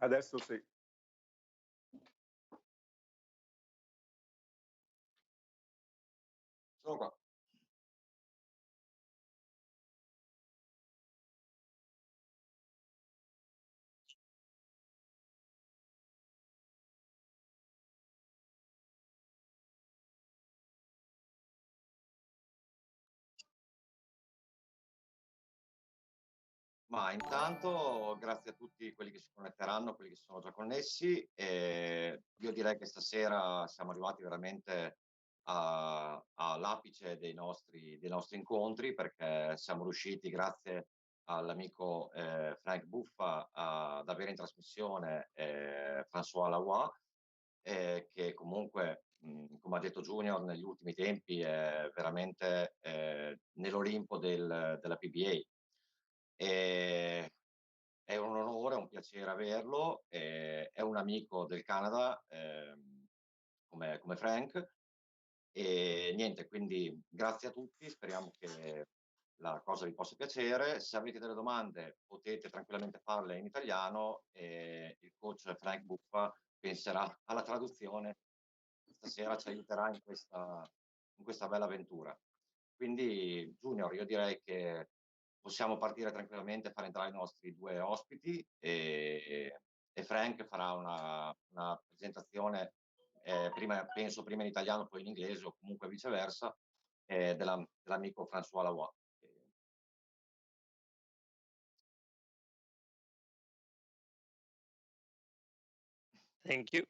Adesso sì. Sono qua. Ma intanto grazie a tutti quelli che si connetteranno, quelli che sono già connessi. Io direi che stasera siamo arrivati veramente all'apice dei nostri incontri, perché siamo riusciti, grazie all'amico Frank Buffa, ad avere in trasmissione Francoise Lavoie, che comunque, come ha detto Junior, negli ultimi tempi è veramente nell'Olimpo della PBA. È un onore, è un piacere averlo, è un amico del Canada, come Frank, e niente, quindi grazie a tutti, speriamo che la cosa vi possa piacere. Se avete delle domande potete tranquillamente farle in italiano e il coach Frank Buffa penserà alla traduzione, stasera ci aiuterà in questa bella avventura. Quindi Junior, io direi che possiamo partire tranquillamente, fare entrare i nostri due ospiti e Frank farà una presentazione, penso prima in italiano poi in inglese o comunque viceversa, dell'amico François Lavoie. Thank you.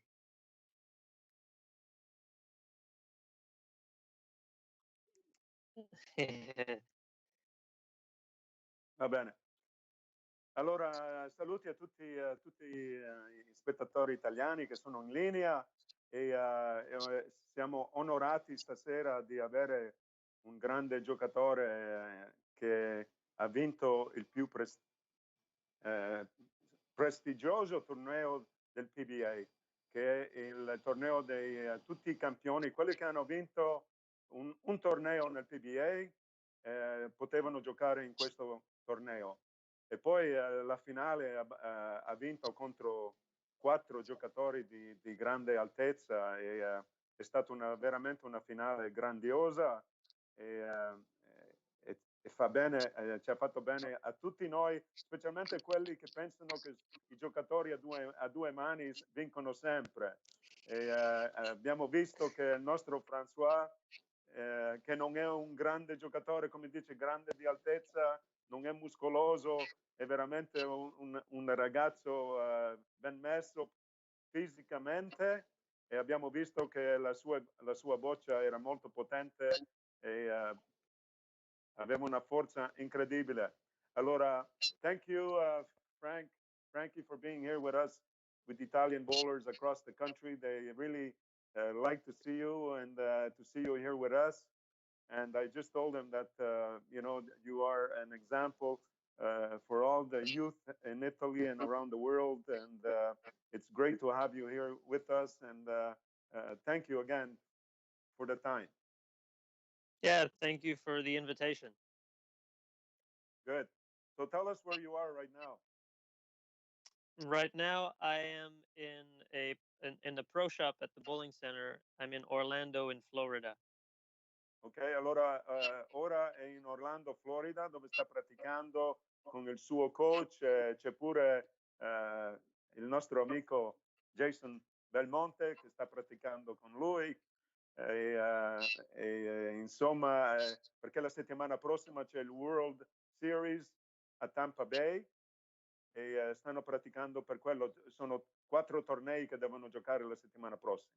Va bene. Allora, saluti a tutti gli spettatori italiani che sono in linea e siamo onorati stasera di avere un grande giocatore che ha vinto il più prestigioso torneo del PBA, che è il torneo di tutti i campioni, quelli che hanno vinto un torneo nel PBA potevano giocare in questo torneo. E poi la finale ha vinto contro 4 giocatori di grande altezza e è stata veramente una finale grandiosa e fa bene, ci ha fatto bene a tutti noi, specialmente quelli che pensano che i giocatori a due mani vincono sempre. Abbiamo visto che il nostro François, che non è un grande giocatore, come dice, grande di altezza, non è muscoloso, è veramente un ragazzo ben messo fisicamente, e abbiamo visto che la sua boccia era molto potente e aveva una forza incredibile. Allora, thank you, Frankie, for being here with us, with Italian bowlers across the country. They really like to see you and to see you here with us. And I just told them that, you are an example for all the youth in Italy and around the world. And it's great to have you here with us. And thank you again for the time. Yeah, thank you for the invitation. Good. So tell us where you are right now. Right now, I am in the pro shop at the bowling center. I'm in Orlando, in Florida. Ok, allora ora è in Orlando, Florida, dove sta praticando con il suo coach. C'è pure il nostro amico Jason Belmonte che sta praticando con lui. Insomma, perché la settimana prossima c'è il World Series a Tampa Bay e stanno praticando per quello. Sono 4 tornei che devono giocare la settimana prossima.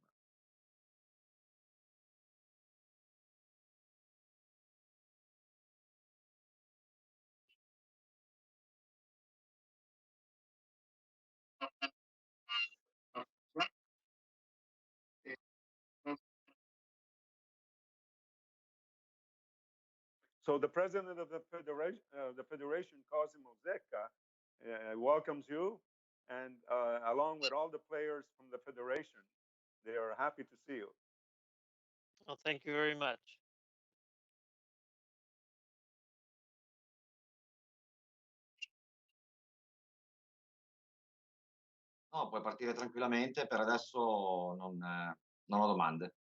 So the president of the federation, Cosimo Zecca, welcomes you, and along with all the players from the federation, they are happy to see you. Well, thank you very much. No, puoi partire tranquillamente, per adesso non ho domande.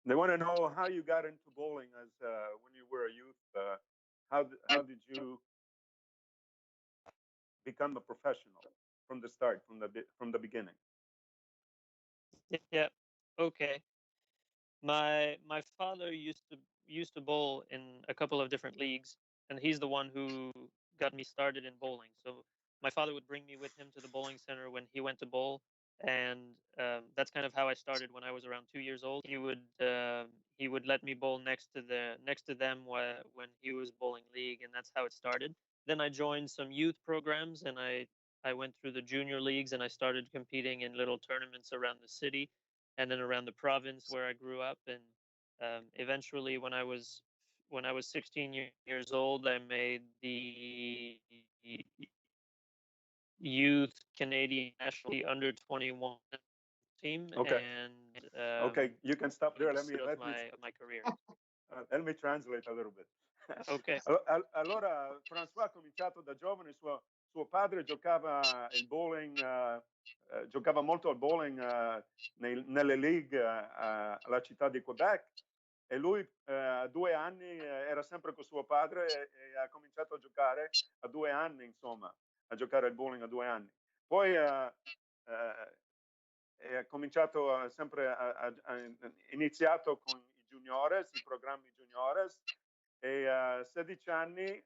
They want to know how you got into bowling as when you were a youth. How did you become a professional from the start, from the beginning? Yeah. Okay. My father used to bowl in a couple of different leagues, and he's the one who got me started in bowling. So my father would bring me with him to the bowling center when he went to bowl, and that's kind of how I started when I was around 2 years old. He would let me bowl next to them when he was bowling league, and that's how it started. Then I joined some youth programs, and I went through the junior leagues, and I started competing in little tournaments around the city and then around the province where I grew up. And eventually, when I was 16 years old, I made the youth Canadian national under 21 team, Okay. and Okay, you can stop there. Let me my career. let me translate a little bit. Okay. Allora, François ha cominciato da giovane, suo padre giocava il bowling, giocava molto al bowling nelle league alla città di Quebec, e lui a 2 anni era sempre con suo padre e ha cominciato a giocare a 2 anni, insomma, a giocare al bowling a 2 anni. Poi ha cominciato sempre, iniziato con i juniores, i programmi juniores, e a 16 anni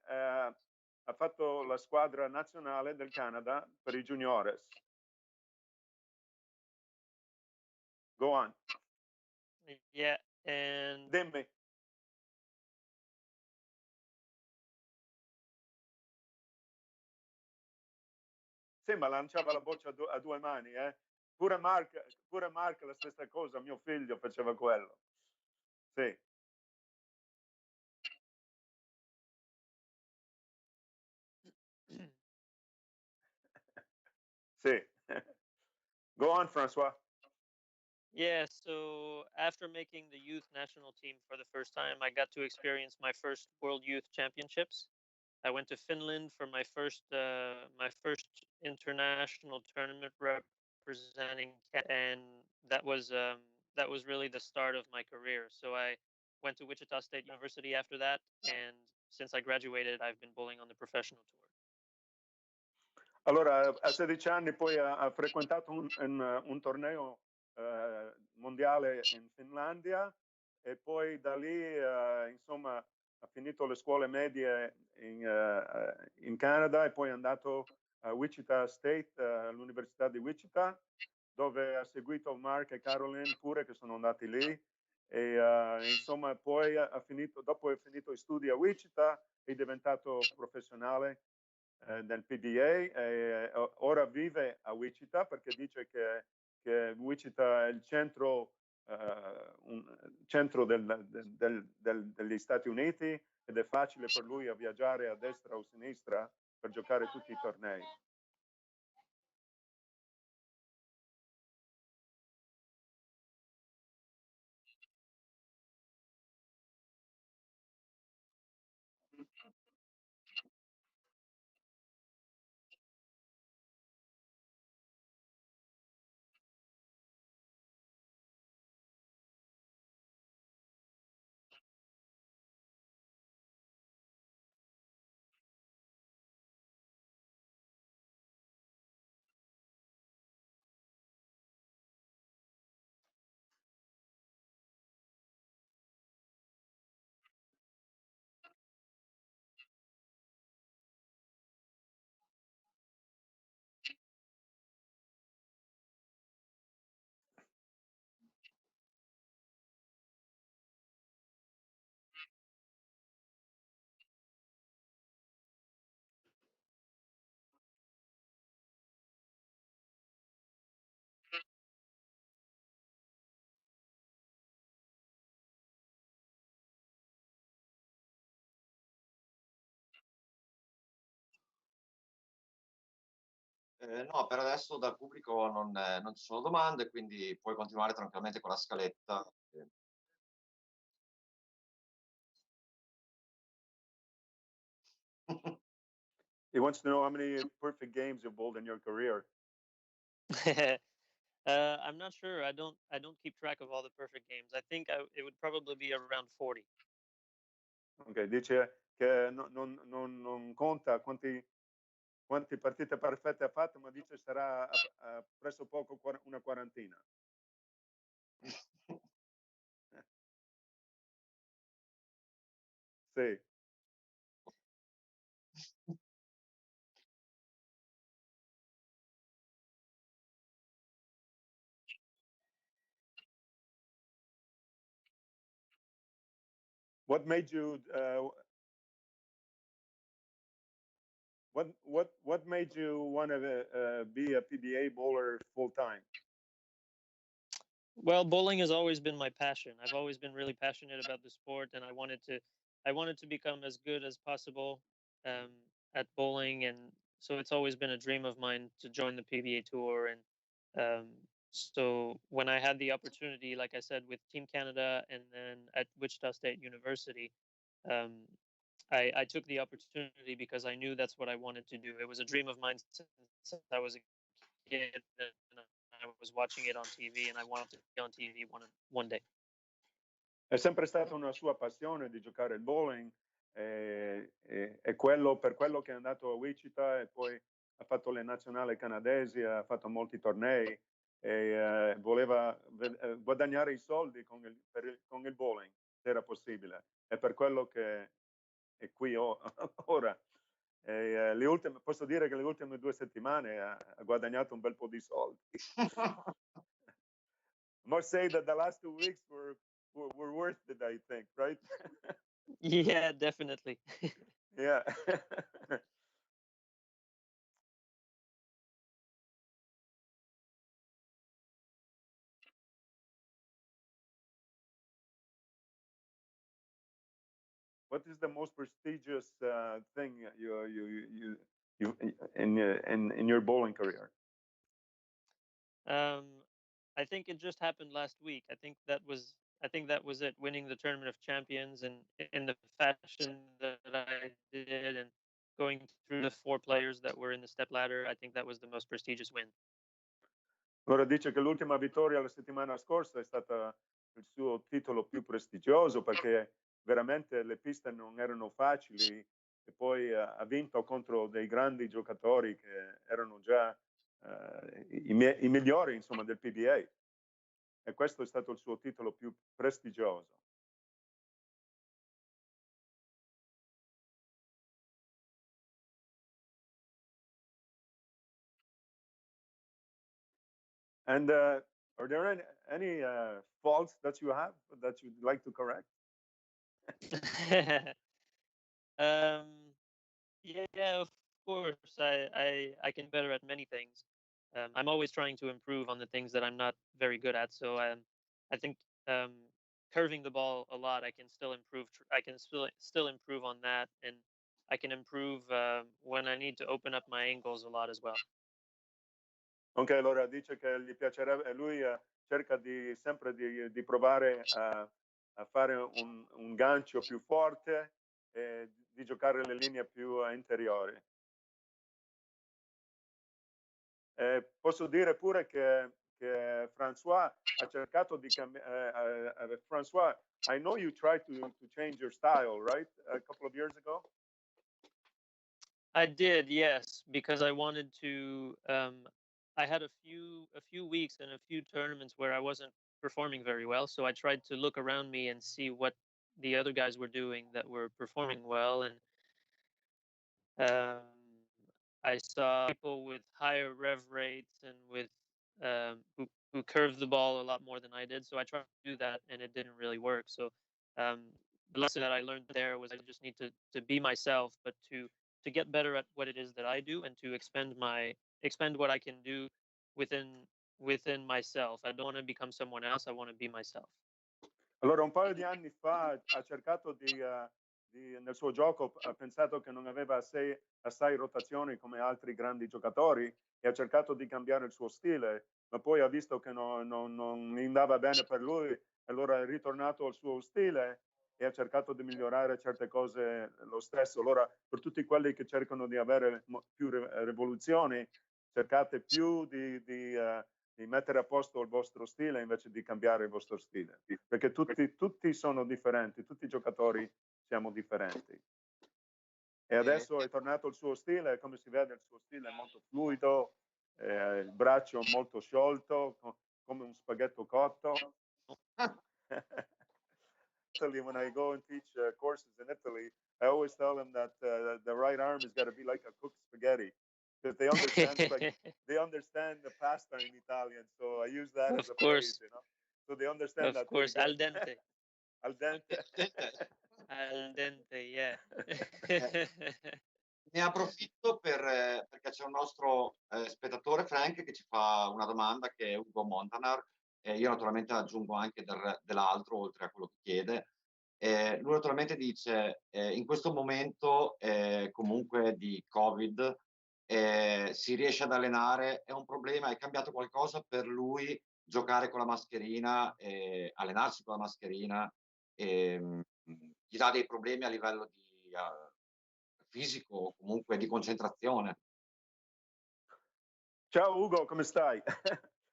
ha fatto la squadra nazionale del Canada per i juniores. Go on. Yeah, and Dimmi. Sì, ma lanciava la boccia a due mani, eh? Pure Mark la stessa cosa, mio figlio faceva quello. Sì. Sì. Go on, Francois. yeah, so after making the youth national team for the first time, I got to experience my first World Youth Championships. I went to Finland for my first international tournament representing and that was really the start of my career. So I went to Wichita State University after that, and since I graduated, I've been bowling on the professional tour. Allora, a 16 anni poi ha frequentato un torneo mondiale in Finlandia, e poi da lì, insomma, ha finito le scuole medie in Canada, e poi è andato a Wichita State, all'Università di Wichita, dove ha seguito Mark e Caroline pure, che sono andati lì. E insomma, poi dopo è finito gli studi a Wichita, è diventato professionale del Pba, e ora vive a Wichita perché dice che Wichita è il centro, centro degli Stati Uniti, ed è facile per lui a viaggiare a destra o a sinistra per giocare tutti i tornei. No, per adesso dal pubblico non ci sono domande, quindi puoi continuare tranquillamente con la scaletta. He wants to know how many perfect games you've bowled in your career. I'm not sure. I don't keep track of all the perfect games. I think it would probably be around 40. Ok, dice che non conta quanti partite perfette ha fatto, ma dice sarà presso poco una quarantina. Sì. What made you what made you want to be a PBA bowler full time? Well, bowling has always been my passion. I've always been really passionate about the sport, and I wanted to become as good as possible at bowling, and so it's always been a dream of mine to join the PBA tour. And so when I had the opportunity, like I said, with Team Canada and then at Wichita State University, um, I took the opportunity because I knew that's what I wanted to do. It was a dream of mine since I was a kid, and I was watching it on TV, and I wanted to be on TV one day. È sempre stata una sua passione di giocare il bowling e per quello che è andato a Wichita e poi ha fatto le nazionali canadesi, ha fatto molti tornei e voleva guadagnare i soldi con il bowling, se era possibile. È per quello che è qui ora. Posso dire che le ultime 2 settimane ha guadagnato un bel po' di soldi. Must say that the last 2 weeks were worth it, I think, right? Yeah, definitely. Yeah. What is the most prestigious thing you in your bowling career? I think it just happened last week. I think that was it. Winning the Tournament of Champions and in the fashion that I did, and going through the 4 players that were in the step ladder. I think that was the most prestigious win. Allora dice che l'ultima vittoria la settimana scorsa è stata il suo titolo più prestigioso perché veramente le piste non erano facili e poi ha vinto contro dei grandi giocatori che erano già i migliori, insomma, del PBA, e questo è stato il suo titolo più prestigioso. And are there any faults that you have that you'd like to correct? Yeah, of course. I can better at many things. I'm always trying to improve on the things that I'm not very good at. So I think curving the ball a lot, I can still improve. I can still improve on that, and I can improve when I need to open up my angles a lot as well. Ok, allora dice che gli piacerebbe, lui cerca sempre di provare a fare un gancio più forte e di giocare le linee più interiori. Posso dire pure che Francois ha cercato di cambiare. Francois, I know you tried to change your style, right? A couple of years ago? I did, yes, because I wanted to. I had a few weeks and a few tournaments where I wasn't performing very well, so I tried to look around me and see what the other guys were doing that were performing well, and I saw people with higher rev rates and with who curved the ball a lot more than I did. So I tried to do that, and it didn't really work. So the lesson that I learned there was I just need to be myself, but to get better at what it is that I do, and to expend what I can do within myself. I don't want to become someone else. I want to be myself. Allora, un paio di anni fa ha cercato di nel suo gioco ha pensato che non aveva assai rotazioni come altri grandi giocatori e ha cercato di cambiare il suo stile, ma poi ha visto che non andava bene per lui, allora è ritornato al suo stile e ha cercato di migliorare certe cose lo stesso. Allora, per tutti quelli che cercano di avere più rivoluzioni, cercate più di mettere a posto il vostro stile invece di cambiare il vostro stile, perché tutti sono differenti, tutti i giocatori siamo differenti. E adesso è tornato il suo stile, come si vede il suo stile è molto fluido, il braccio molto sciolto, come un spaghetto cotto. Italy, when I go and teach courses in Italy, I always tell them that the right arm has got to be like a cooked spaghetti, because they understand they understand the pasta in Italian, so I use that as a phrase, you know. So they understand that. Of course, al dente. Al dente. Al dente, yeah. Ne approfitto perché c'è un nostro spettatore, Frank, che ci fa una domanda, che è Ugo Montanar. Io naturalmente aggiungo anche dell'altro, oltre a quello che chiede. Lui naturalmente dice, in questo momento comunque di Covid, si riesce ad allenare, è un problema, è cambiato qualcosa per lui giocare con la mascherina, allenarsi con la mascherina, gli dà dei problemi a livello di fisico o comunque di concentrazione. Ciao Ugo, come stai?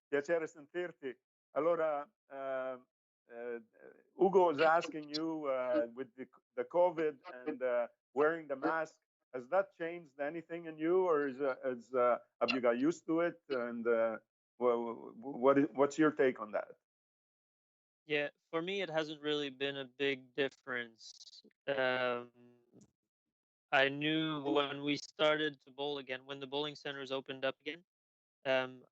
Piacere sentirti. Allora, Ugo is asking you with the COVID and wearing the mask, has that changed anything in you, or have you got used to it? And what's your take on that? Yeah, for me, it hasn't really been a big difference. I knew when we started to bowl again, when the bowling centers opened up again,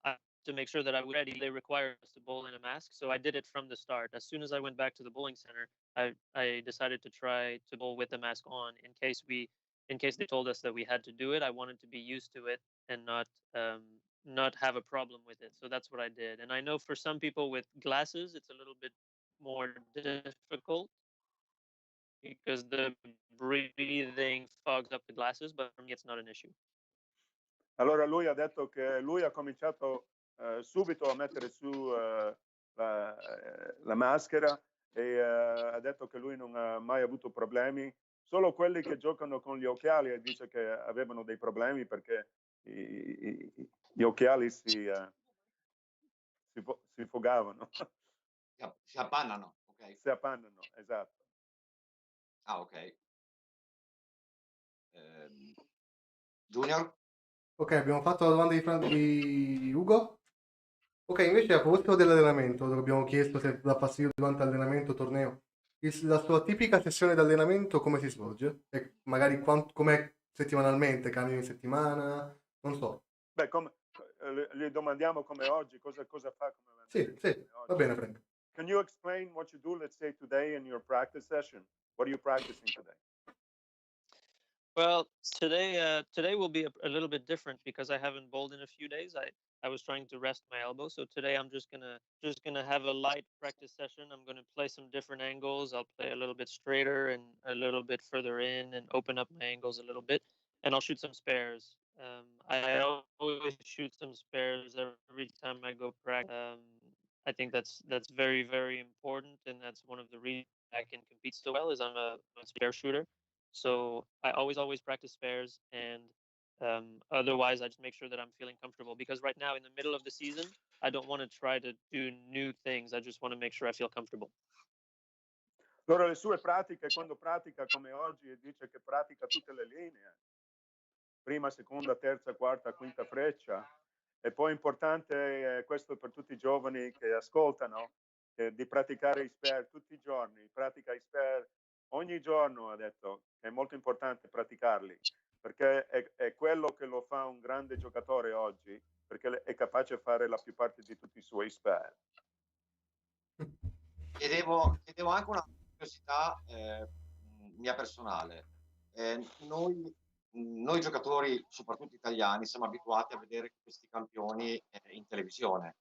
I to make sure that I was ready, they required us to bowl in a mask. So I did it from the start. As soon as I went back to the bowling center, I decided to try to bowl with the mask on in case they told us that we had to do it. I wanted to be used to it and not have a problem with it. So that's what I did. And I know for some people with glasses, it's a little bit more difficult because the breathing fogs up the glasses, but for me, it's not an issue. Allora lui ha detto che lui ha cominciato subito a mettere su la maschera e ha detto che lui non ha mai avuto problemi. Solo quelli che giocano con gli occhiali e dice che avevano dei problemi perché gli occhiali si fogavano. Si appannano, ok? Si appannano, esatto. Ah, ok. Junior? Ok, abbiamo fatto la domanda di Ugo. Ok, invece a proposito dell'allenamento, dove abbiamo chiesto se dà fastidio durante l'allenamento, torneo, la sua tipica sessione di allenamento come si svolge? E magari com'è settimanalmente, cambia in settimana? Non so. Beh, gli domandiamo come oggi, cosa fa come Sì, va bene Frank. Can you explain what you do, let's say, today in your practice session? What are you practicing today? Well, today will be a little bit different because I haven't bowled in a few days. I was trying to rest my elbow, so today I'm just gonna have a light practice session. I'm gonna play some different angles. I'll play a little bit straighter and a little bit further in, and open up my angles a little bit, and I'll shoot some spares. I always shoot some spares every time I go practice. I think that's very, very important, and that's one of the reasons I can compete so well is I'm a spare shooter. So I always practice spares, and otherwise I just make sure that I'm feeling comfortable, because right now in the middle of the season I don't want to try to do new things. I just want to make sure I feel comfortable. Allora le sue pratiche, quando pratica come oggi, dice che pratica tutte le linee, prima, seconda, terza, quarta, quinta freccia, e poi importante, questo per tutti i giovani che ascoltano, di praticare i spare tutti i giorni. Pratica i spare ogni giorno, ha detto, è molto importante praticarli, perché è quello che lo fa un grande giocatore oggi, perché è capace di fare la più parte di tutti i suoi spare. Chiedevo anche una curiosità mia personale. Noi giocatori, soprattutto italiani, siamo abituati a vedere questi campioni in televisione,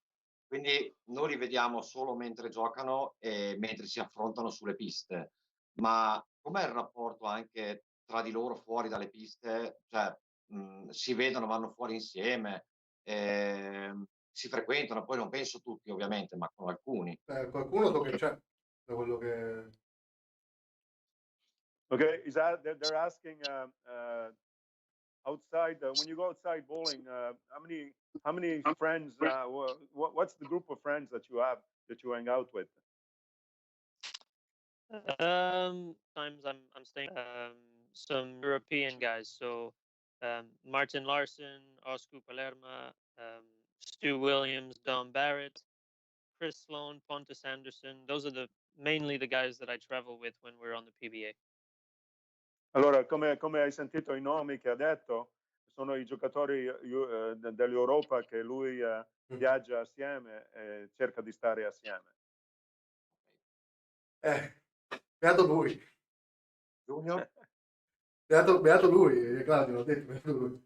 quindi noi li vediamo solo mentre giocano e mentre si affrontano sulle piste. ma com'è il rapporto anche tra di loro fuori dalle piste? Cioè, si vedono, vanno fuori insieme, si frequentano, poi non penso tutti ovviamente, ma con alcuni. Qualcuno so che c'è, da quello che... Okay, they're asking outside when you go outside bowling, how many friends? What's the group of friends that you have that you hang out with? Times I'm staying some European guys. So Martin Larson, Oscar Palermo, Stu Williams, Don Barrett, Chris Sloan, Pontus Anderson. Those are mainly the guys that I travel with when we're on the PBA. Allora, come hai sentito i nomi che ha detto, sono i giocatori dell'Europa che lui viaggia assieme e cerca di stare assieme. Beato lui. Junior? Beato lui, Claudio, l'ho detto, beato lui.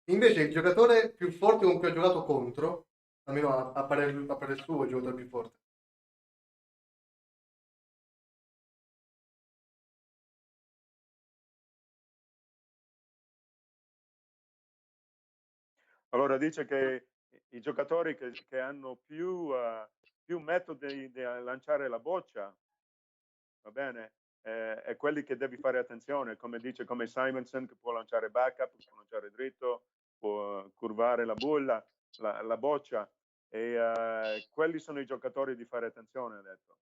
Invece il giocatore più forte con cui ha giocato contro, almeno a parer suo, il giocatore più forte. Allora dice che i giocatori che hanno più metodi di lanciare la boccia, va bene, e quelli che devi fare attenzione, come dice, come Simonson, che può lanciare backup, può lanciare dritto, può curvare la bulla, la boccia, e quelli sono i giocatori di fare attenzione, ha detto.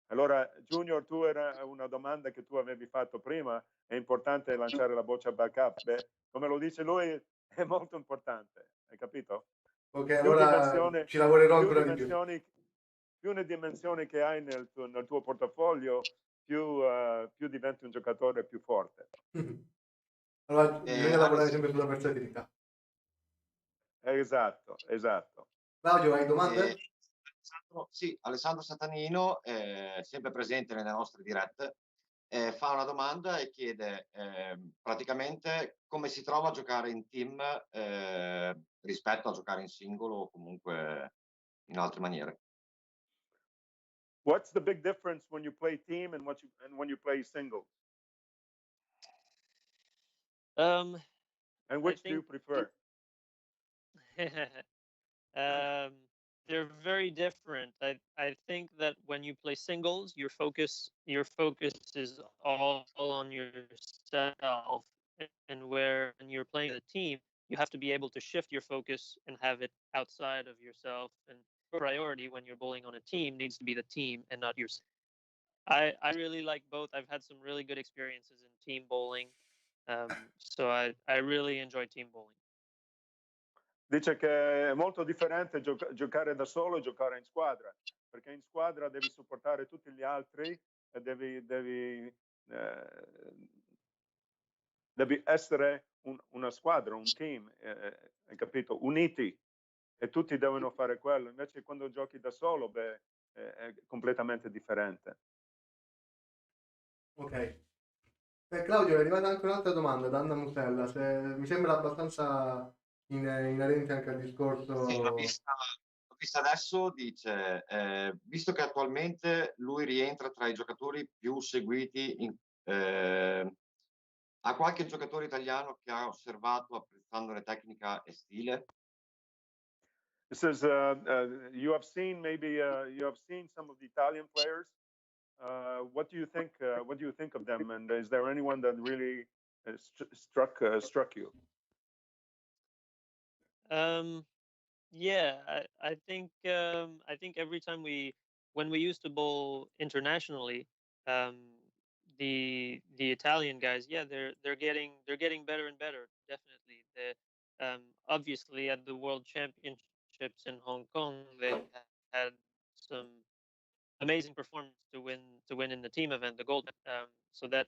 Allora, Junior, tu era una domanda che tu avevi fatto prima, è importante lanciare la boccia backup? Beh, come lo dice lui, è molto importante, hai capito? Ok, allora ci lavorerò ancora di più. Più le dimensioni che hai nel tuo portafoglio, più diventi un giocatore più forte. Allora bisogna lavorare sempre sulla versatilità. Esatto. Claudio, hai domande? Sì, Alessandro Satanino, sempre presente nelle nostre dirette, fa una domanda e chiede praticamente come si trova a giocare in team rispetto a giocare in singolo o comunque in altre maniere. What's the big difference when you play team and when you play singles? And which do you prefer? They're very different. I think that when you play singles, your focus is all on yourself, and when you're playing a team, you have to be able to shift your focus and have it outside of yourself. And priority when you're bowling on a team needs to be the team and not yourself. I really like both. I've had some really good experiences in team bowling, so I really enjoy team bowling. Dice che è molto differente giocare da solo e giocare in squadra, perché in squadra devi supportare tutti gli altri e devi essere una squadra, un team, hai capito? Uniti, e tutti devono fare quello. Invece quando giochi da solo, è completamente differente. Ok. Claudio, è arrivata anche un'altra domanda da Anna Musella, mi sembra abbastanza inerente anche al discorso. Sì, l'ho vista adesso, dice, visto che attualmente lui rientra tra i giocatori più seguiti, ha qualche giocatore italiano che ha osservato apprezzandone tecnica e stile? It says you have seen some of the Italian players. What do you think? What do you think of them? And is there anyone that really struck you? Yeah, I think every time when we used to bowl internationally, the Italian guys, yeah, they're getting better and better. Definitely, obviously at the World Championships in Hong Kong, they had some amazing performance to win in the team event, the gold. So that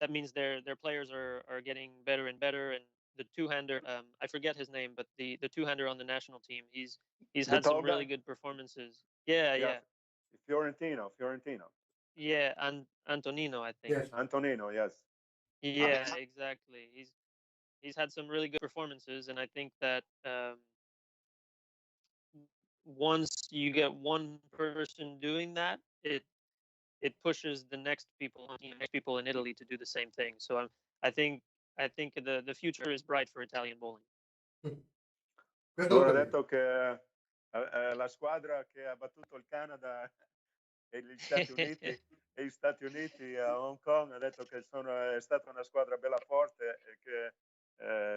means their players are getting better and better. And the two-hander, I forget his name, but the two-hander on the national team, he's had some really good performances. Yeah. Fiorentino. Yeah, and Antonino, I think. Yes. Antonino, yes. Yeah, exactly. He's had some really good performances, and I think that once you get one person doing that, it pushes the next people in Italy to do the same thing. So I think the future is bright for Italian bowling. Questo l'ho Allora ha capito. detto che la squadra che ha battuto il Canada e gli Stati Uniti a Hong Kong, ha detto che è stata una squadra bella forte e che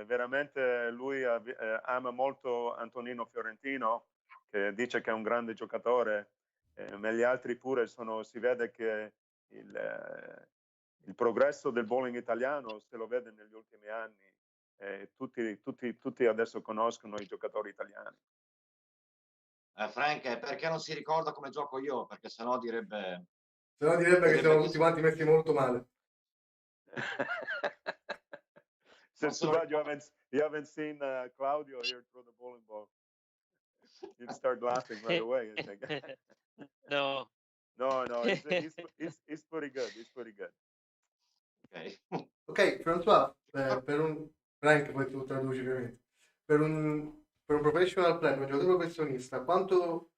veramente lui ama molto Antonino Fiorentino, che dice che è un grande giocatore, ma gli altri pure si vede che il progresso del bowling italiano se lo vede negli ultimi anni. Tutti adesso conoscono i giocatori italiani. Frank, perché non si ricorda come gioco io? Perché sennò direbbe che siamo tutti quanti messi molto male. Since you haven't seen Claudio here throw the bowling ball, you'd start laughing right away. I think. No. He's pretty good. He's pretty good. Ok, Francois, Frank, poi tu traduci ovviamente. Per un professional player, un giocatore professionista, quanto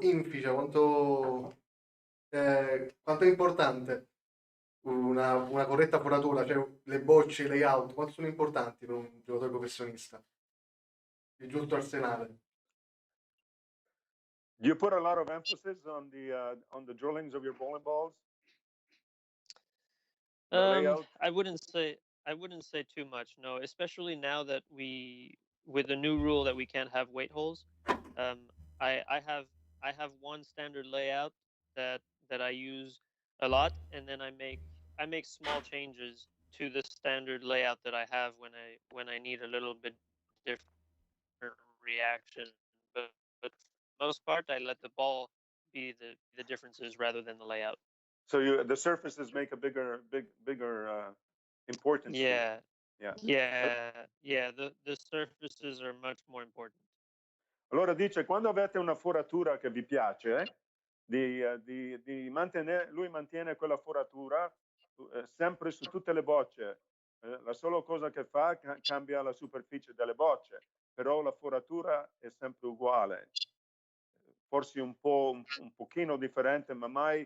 inficia, quanto è importante una corretta foratura, cioè le bocce, i layout, quanto sono importanti per un giocatore professionista? Il giusto arsenale. Do you put a lot of emphasis on the drillings of your bowling balls? The layout? I wouldn't say too much. No, especially now that with the new rule that we can't have weight holes. I have one standard layout that I use a lot, and then I make small changes to the standard layout that I have when I need a little bit different reaction. But for the most part, I let the ball be the differences rather than the layout. So the surfaces make a bigger importance. Yeah. The surfaces are much more important. Allora dice, quando avete una foratura che vi piace, di mantenere, lui mantiene quella foratura sempre su tutte le bocce. La sola cosa che fa cambia la superficie delle bocce, però la foratura è sempre uguale. Forse un pochino differente, ma mai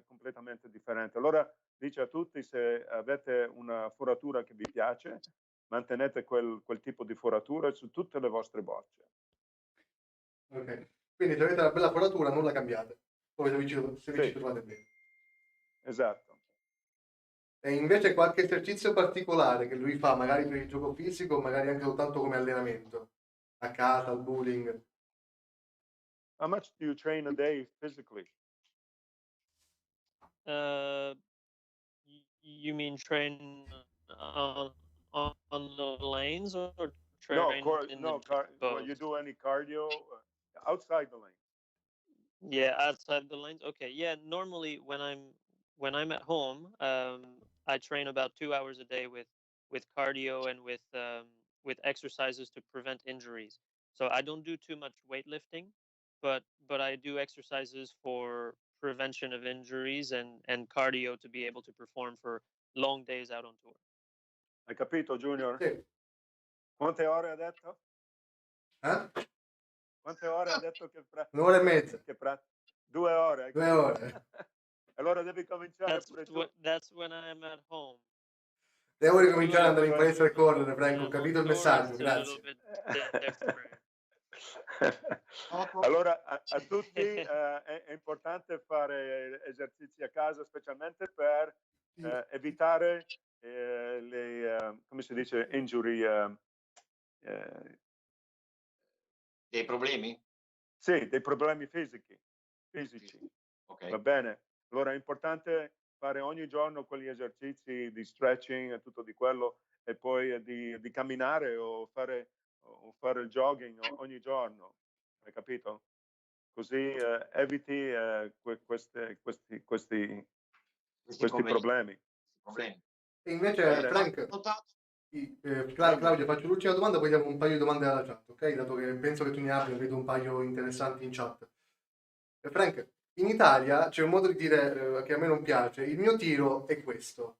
completamente differente. Allora dice a tutti, se avete una foratura che vi piace, mantenete quel tipo di foratura su tutte le vostre bocce. Ok, quindi se avete una bella foratura non la cambiate, poi se vi ci trovate bene. Esatto. E invece qualche esercizio particolare che lui fa, magari per il gioco fisico, magari anche soltanto come allenamento, a casa, al bowling. How much do you train a day physically? You mean train on the lanes or train Well, you do any cardio outside the lane? Yeah, outside the lanes. Okay. Yeah, normally when I'm at home, I train about 2 hours a day with cardio and with exercises to prevent injuries. So I don't do too much weightlifting, but I do exercises for prevention of injuries and cardio to be able to perform for long days out on tour. Hai capito, Junior? Sì. Quante ore ha detto? Quante ore ha detto che 1 ora e mezza. 2 ore. 2 ore. Allora devi cominciare pure tu. That's when I'm at home. Devo ricominciare ad andare in palestra e correre, Franco. Ho capito il messaggio, grazie. Allora a tutti è importante fare esercizi a casa, specialmente per evitare le come si dice, injury. Dei problemi? Sì, dei problemi fisici. Okay. Va bene? Allora è importante fare ogni giorno quegli esercizi di stretching e tutto di quello, e poi di camminare o fare il jogging ogni giorno, hai capito? Così eviti questi problemi. E invece, Frank, Claudio, faccio l'ultima domanda, poi diamo un paio di domande alla chat, ok? Dato che penso che tu ne abbia, vedo un paio interessanti in chat. Frank, in Italia c'è un modo di dire che a me non piace: il mio tiro è questo.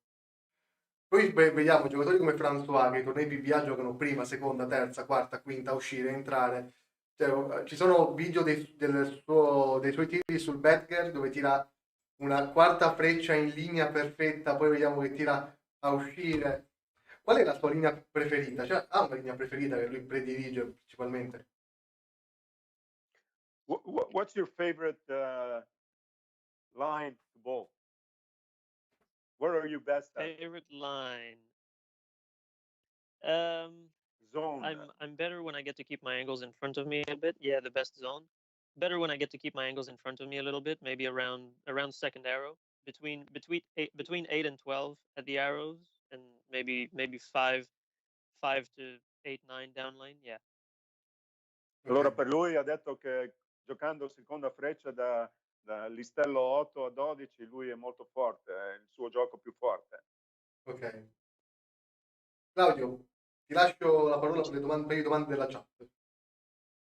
Poi vediamo giocatori come Francoise che i tornei PBA giocano prima, seconda, terza, quarta, quinta, uscire, entrare. Cioè, ci sono video dei suoi tiri sul Badger dove tira una quarta freccia in linea perfetta, poi vediamo che tira a uscire. Qual è la sua linea preferita? Cioè, ha una linea preferita che lui predilige principalmente? What's your favorite line to bowl? Where are you best at? Favorite line. Zone. I'm better when I get to keep my angles in front of me a bit. Yeah, the best zone. Better when I get to keep my angles in front of me a little bit, maybe around second arrow, between 8 and 12 at the arrows, and maybe 5 to 8 9 down lane. Yeah. Allora per lui ha detto che giocando seconda freccia da listello 8 a 12 lui è molto forte, è il suo gioco più forte. Ok. Claudio, ti lascio la parola per le domande della chat.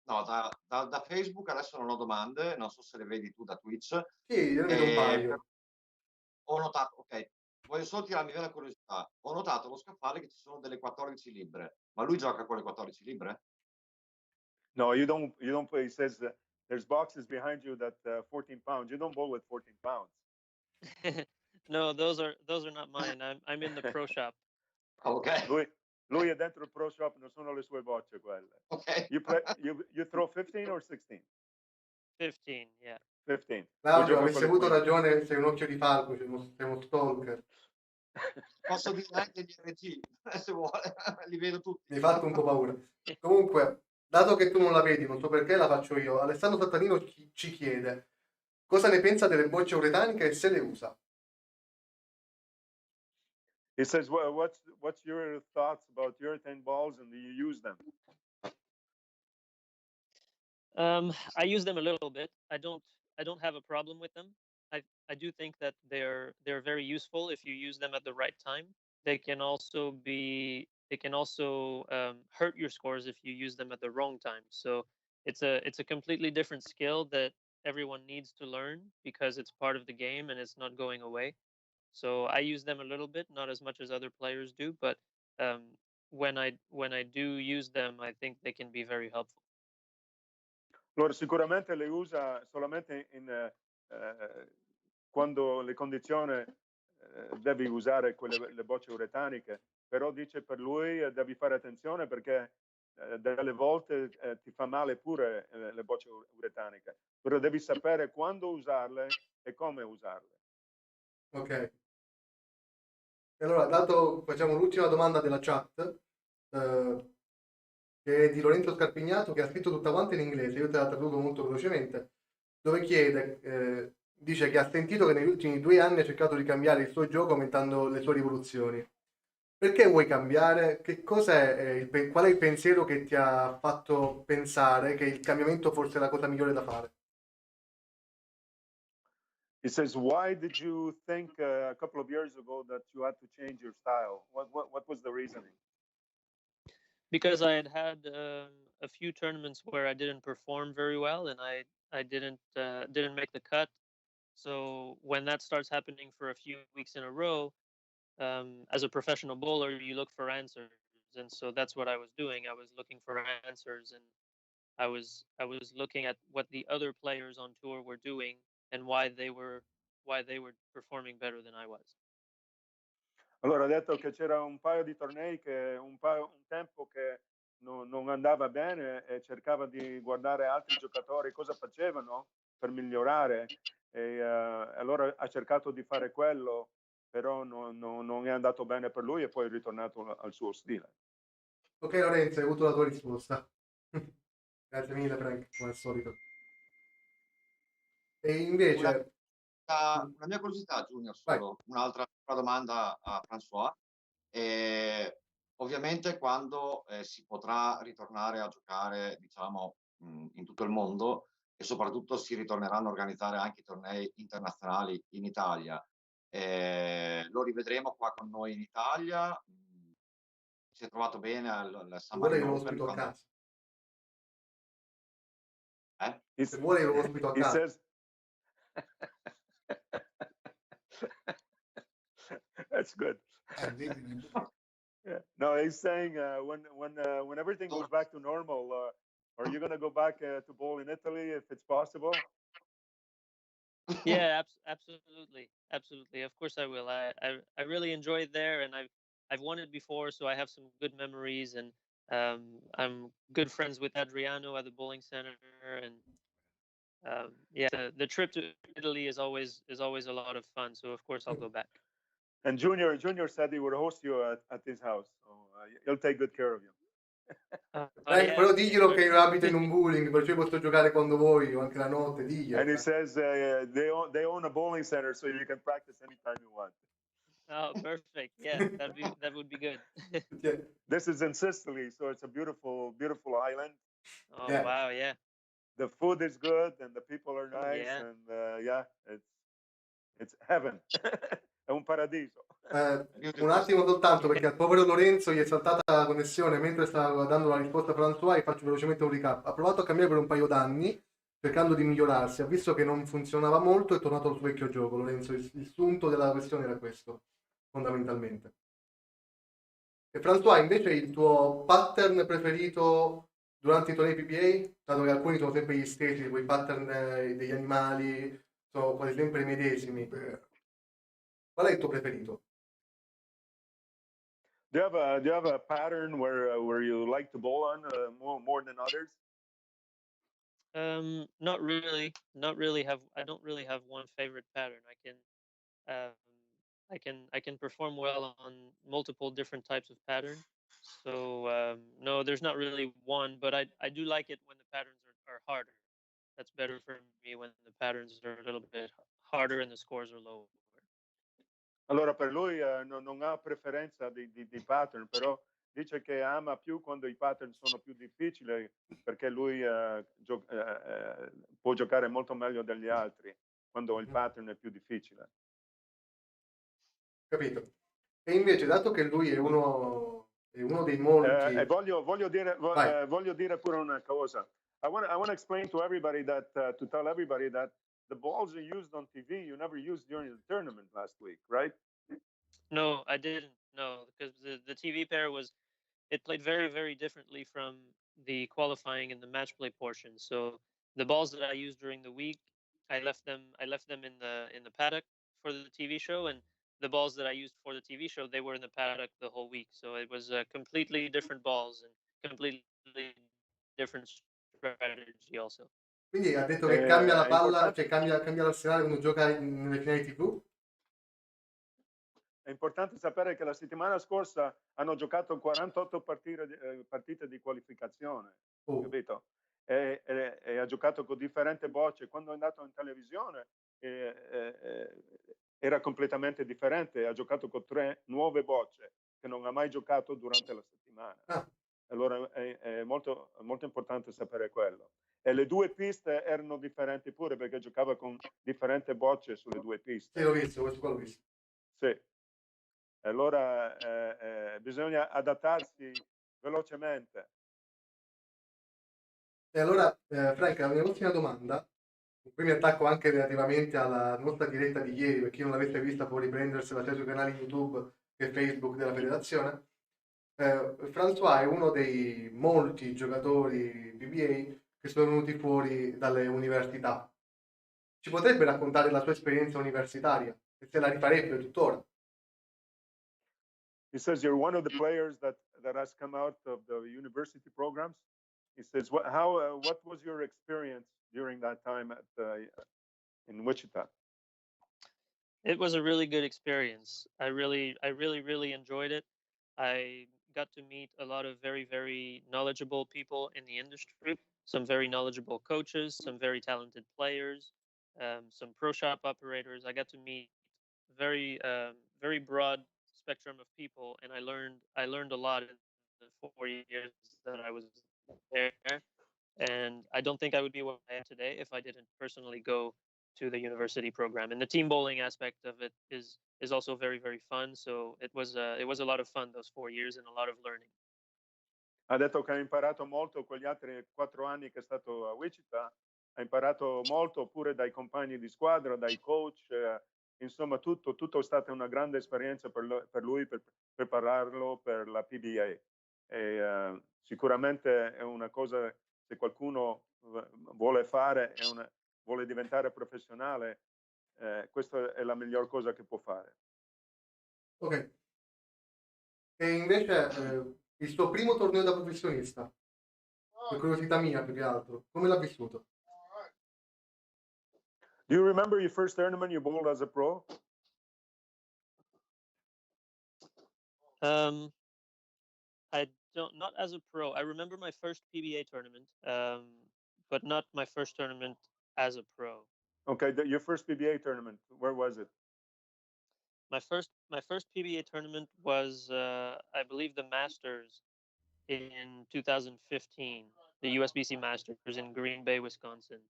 No, da Facebook adesso non ho domande, non so se le vedi tu da Twitch. Sì, io ne vedo un paio. Ho notato, ok, voglio solo tirarmi via la curiosità. Ho notato allo scaffale che ci sono delle 14 libbre, ma lui gioca con le 14 libbre? No, you don't play. He says there's boxes behind you that 14 pounds. You don't bowl with 14 pounds. No, those are not mine. I'm in the pro shop. Ok. Lui è dentro il pro shop, non sono le sue bocce quelle. Ok. You throw 15 or 16? 15, yeah. 15. Claudio, avessi avuto ragione, sei un occhio di falco, sei uno stalker. Posso dire anche gli RG, se vuole, li vedo tutti. Mi hai fatto un po' paura. Comunque, dato che tu non la vedi, non so perché, la faccio io. Alessandro Sattanino ci chiede cosa ne pensa delle bocce uretaniche e se le usa. He says, well, what's your thoughts about urethane balls and do you use them? I use them a little bit. I don't have a problem with them. I do think that they're very useful if you use them at the right time. They can also hurt your scores if you use them at the wrong time. So it's a completely different skill that everyone needs to learn because it's part of the game and it's not going away. So I use them a little bit, not as much as other players do, but when I do use them, I think they can be very helpful. Allora, sicuramente le usa solamente quando le condizioni devi usare le bocce uretaniche, però dice per lui devi fare attenzione perché delle volte ti fa male pure le bocce uretaniche, però devi sapere quando usarle e come usarle. Ok. E allora, facciamo l'ultima domanda della chat, che è di Lorenzo Scarpignato, che ha scritto tutta quanta in inglese, io te la traduco molto velocemente, dove chiede, dice che ha sentito che negli ultimi 2 anni ha cercato di cambiare il suo gioco aumentando le sue rivoluzioni. Perché vuoi cambiare? Qual è il pensiero che ti ha fatto pensare che il cambiamento fosse la cosa migliore da fare? He says, why did you think a couple of years ago that you had to change your style? What was the reasoning? Because I had a few tournaments where I didn't perform very well and I didn't make the cut. So when that starts happening for a few weeks in a row, as a professional bowler, you look for answers, and so that's what I was doing. I was looking for answers, and I was looking at what the other players on tour were doing and why they were performing better than I was. Allora ha detto che c'era un paio di tornei che un tempo che non andava bene e cercava di guardare altri giocatori cosa facevano per migliorare e allora ha cercato di fare quello, però non è andato bene per lui e poi è ritornato al suo stile. Ok Lorenzo, hai avuto la tua risposta. Grazie mille Frank, come al solito. E invece... Una mia curiosità, Junior, solo un'altra domanda a François. Ovviamente quando si potrà ritornare a giocare, diciamo, in tutto il mondo e soprattutto si ritorneranno a organizzare anche tornei internazionali in Italia, lo rivedremo qua con noi in Italia. Si è trovato bene al San Marino Open a casa. Se vuole lo ospito a casa. That's good. Yeah. No, he's saying when everything goes back to normal, Are you going to go back to bowl in Italy if it's possible? Yeah, absolutely. Of course I will. I really enjoyed there, and I've won it before, so I have some good memories, and I'm good friends with Adriano at the bowling center, and yeah, the trip to Italy is always a lot of fun. So of course I'll go back. And Junior said he would host you at his house, so he'll take good care of you. Però diglielo che io abito in un bowling, perciò posso giocare quando vuoi, o anche la notte, diglielo. And he says they own a bowling center, so you can practice anytime you want. Oh, perfect. Yeah, that would be good. Yeah. This is in Sicily, so it's a beautiful island. Oh, Yeah. wow, yeah. The food is good and the people are nice, Yeah. and it's heaven. È un paradiso. Un attimo soltanto, perché al povero Lorenzo gli è saltata la connessione mentre stava dando la risposta a Francoise, e faccio velocemente un recap. Ha provato a cambiare per un paio d'anni cercando di migliorarsi, ha visto che non funzionava molto e è tornato al suo vecchio gioco. Lorenzo, il sunto della questione era questo, fondamentalmente. E Francoise, invece, il tuo pattern preferito durante i tornei PBA, dato che alcuni sono sempre gli stessi, quei pattern degli animali sono quasi sempre i medesimi, qual è il tuo preferito? Do you have a pattern where you like to bowl on more than others? Not really. I don't really have one favorite pattern. I can perform well on multiple different types of pattern. So no, there's not really one, but I do like it when the patterns are harder. That's better for me when the patterns are a little bit harder and the scores are lower. Allora, per lui non ha preferenza di pattern, però dice che ama più quando i pattern sono più difficili, perché lui può giocare molto meglio degli altri quando il pattern è più difficile. Capito. E invece, dato che lui è uno dei molti... voglio dire pure una cosa. I want to explain to everybody that, to tell everybody that the balls you used on TV, you never used during the tournament last week, right? No, I didn't. No, because the TV pair it played very, very differently from the qualifying and the match play portion. So the balls that I used during the week, I left them in the paddock for the TV show, and the balls that I used for the TV show, they were in the paddock the whole week. So it was completely different balls and completely different strategy also. Quindi ha detto che cambia la palla, cioè cambia l'arsenale quando gioca nelle finali TV? È importante sapere che la settimana scorsa hanno giocato 48 partite di qualificazione, capito? E ha giocato con differenti bocce. Quando è andato in televisione era completamente differente. Ha giocato con 3 nuove bocce che non ha mai giocato durante la settimana. Allora è molto, molto importante sapere quello. E le 2 piste erano differenti pure, perché giocava con differenti bocce sulle 2 piste. Sì, l'ho visto, questo qua l'ho visto. Sì. Allora bisogna adattarsi velocemente. E allora, Frank, la mia ultima domanda, qui mi attacco anche relativamente alla nostra diretta di ieri, per chi non l'avesse vista può riprendersela sia sui canali YouTube che Facebook della federazione. François è uno dei molti giocatori PBA che sono venuti fuori dalle università. Ci potrebbe raccontare la sua esperienza universitaria e se la rifarebbe tuttora? He says you're one of the players that has come out of the university programs. He says, what was your experience during that time in Wichita? It was a really good experience. I really enjoyed it. I got to meet a lot of very, very knowledgeable people in the industry, some very knowledgeable coaches, some very talented players, some pro shop operators. I got to meet very broad spectrum of people, and I learned a lot in the 4 years that I was there. And I don't think I would be where I am today if I didn't personally go to the university program. And the team bowling aspect of it is also very, very fun. So it was a lot of fun those 4 years and a lot of learning. Ha detto che ha imparato molto quegli altri 4 anni che è stato a Wichita. Ha imparato molto pure dai compagni di squadra, dai coach. Insomma, tutto è stata una grande esperienza per lui, per prepararlo per la PBA. E sicuramente è una cosa se qualcuno vuole vuole diventare professionale, questa è la miglior cosa che può fare. Ok. E invece il suo primo torneo da professionista, per curiosità mia più che altro, come l'ha vissuto? Do you remember your first tournament you bowled as a pro? I don't, not as a pro. I remember my first PBA tournament, but not my first tournament as a pro. Okay, your first PBA tournament, where was it? My first PBA tournament was, I believe, the Masters in 2015, the USBC Masters in Green Bay, Wisconsin,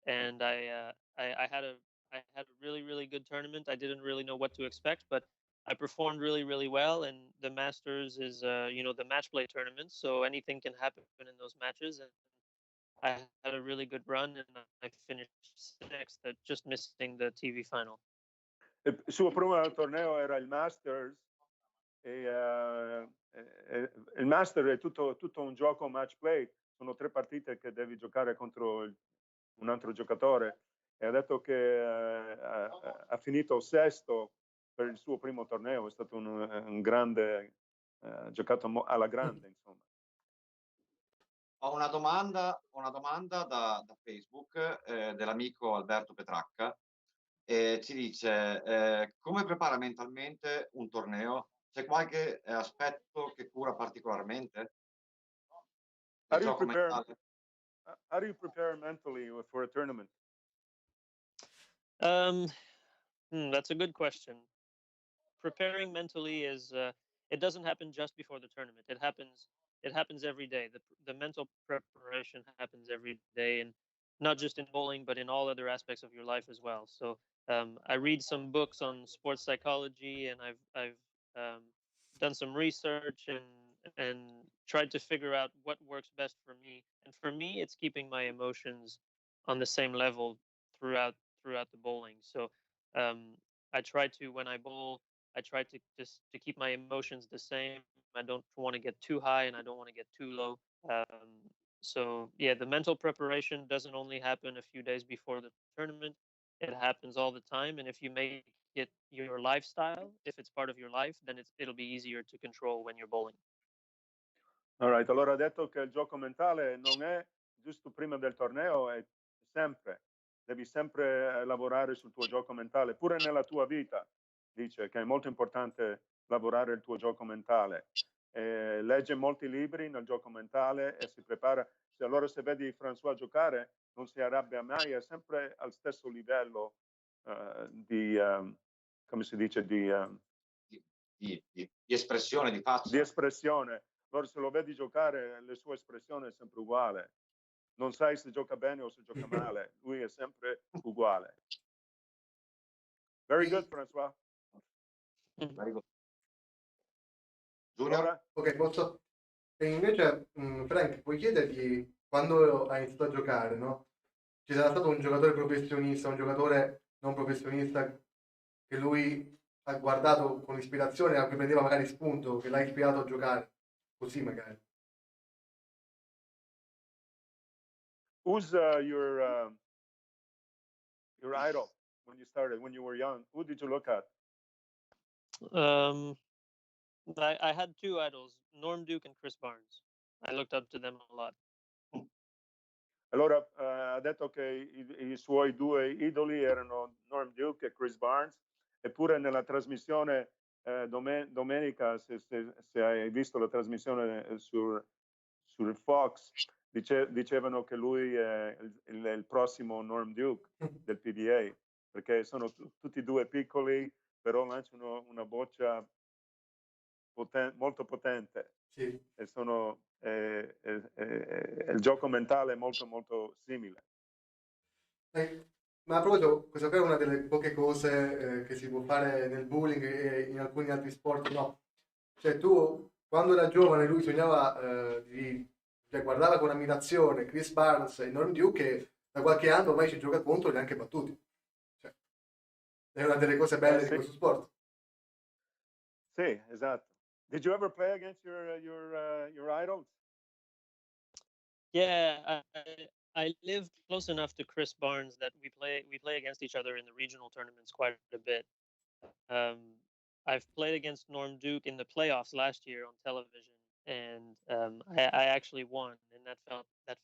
and I had a really good tournament. I didn't really know what to expect, but I performed really well. And the Masters is the match play tournament, so anything can happen in those matches. And I had a really good run, and I finished sixth, just missing the TV final. Il suo primo torneo era il Masters. Il Master è tutto un gioco match play, sono 3 partite che devi giocare contro un altro giocatore, e ha detto che ha finito sesto per il suo primo torneo. È stato un grande, giocato alla grande, insomma. Ho una domanda da Facebook dell'amico Alberto Petracca. Ci dice come prepara mentalmente un torneo? C'è qualche aspetto che cura particolarmente? How do you prepare mentally for a tournament? That's a good question. Preparing mentally is it doesn't happen just before the tournament. It happens every day. The mental preparation happens every day, and not just in bowling, but in all other aspects of your life as well. So I read some books on sports psychology, and I've done some research and tried to figure out what works best for me. And for me, it's keeping my emotions on the same level throughout the bowling. So I try to, when I bowl, I try to just to keep my emotions the same. I don't want to get too high and I don't want to get too low. So yeah, the mental preparation doesn't only happen a few days before the tournament. It happens all the time. And if you make it your lifestyle, if it's part of your life, then it'll be easier to control when you're bowling. All right. Allora ha detto che il gioco mentale non è giusto prima del torneo, è sempre. Devi sempre lavorare sul tuo gioco mentale, pure nella tua vita. Dice che è molto importante lavorare il tuo gioco mentale. Legge molti libri nel gioco mentale e si prepara. Allora se vedi Francoise giocare non si arrabbia mai, è sempre al stesso livello di come si dice, di espressione, di faccia. Di espressione. Allora se lo vedi giocare, la sua espressione è sempre uguale. Non sai se gioca bene o se gioca male, lui è sempre uguale. Very good, Francoise. Very good. Junior? Allora? Ok, posso? E invece, Frank, puoi chiedergli, quando hai iniziato a giocare, no? Ci sarà stato un giocatore professionista, un giocatore non professionista che lui ha guardato con ispirazione, a cui prendeva magari spunto, che l'ha ispirato a giocare, così magari. Who's your idol when you started, when you were young? Who did you look at? I had 2 idols, Norm Duke and Chris Barnes. I looked up to them a lot. Allora ha detto che i suoi 2 idoli erano Norm Duke e Chris Barnes, eppure nella trasmissione domenica, se hai visto la trasmissione sul Fox, dicevano che lui è il prossimo Norm Duke del PBA, perché sono tutti 2 piccoli, però lanciano una boccia molto potente. Sì. E sono il gioco mentale è molto simile. Ma proprio questa qua è una delle poche cose che si può fare nel bowling e in alcuni altri sport, no? Cioè tu, quando era giovane, lui sognava cioè, guardava con ammirazione Chris Barnes e Norm Duke, che da qualche anno ormai ci gioca contro e li ha anche battuti. Cioè, è una delle cose belle di questo sport. Sì, esatto. Did you ever play against your idols? Yeah, I live close enough to Chris Barnes that we play against each other in the regional tournaments quite a bit. I've played against Norm Duke in the playoffs last year on television, and I actually won, and that